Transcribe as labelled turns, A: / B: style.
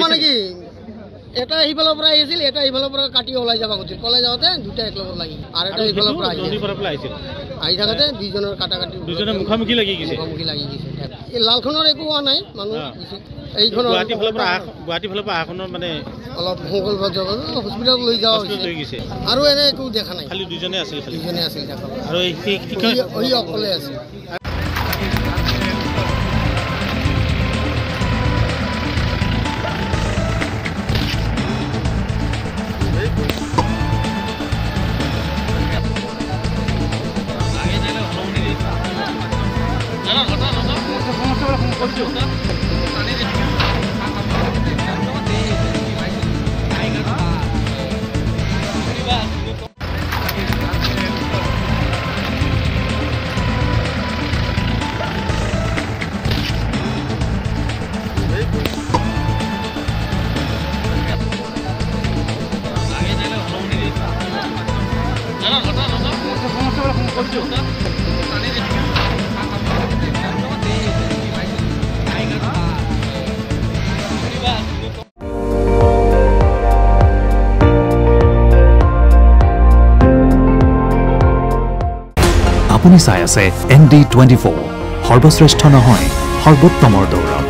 A: মানে কি এটা এইফালৰ পৰা আহিছিল এটা এইফালৰ পৰা কাটি ওলাই যাব খুজিছিল কলেজ যাওঁতে দুটা একলগত লাগি আৰু এটা এইফালৰ পৰা আহিছিল আহি থাকোঁতে দুইজনৰ কাটাকাটি দুইজনে মুখামুখি লাগি গৈছে এই লালখনৰ একো হোৱা নাই মানুহ এইখনৰ গুৱাহাটীৰ ফালৰ পৰা আহখনৰ মানে অলপ হস্পিটেলত লৈ যাওঁ হৈছে আৰু এনে একো দেখা নাই খালি দুইজনে আছিল আৰু এই অকলে আছিল
B: আপুনি চাই আছে ND24 সৰ্বশ্ৰেষ্ঠ নহয় সৰ্বোত্তমৰ দৌৰ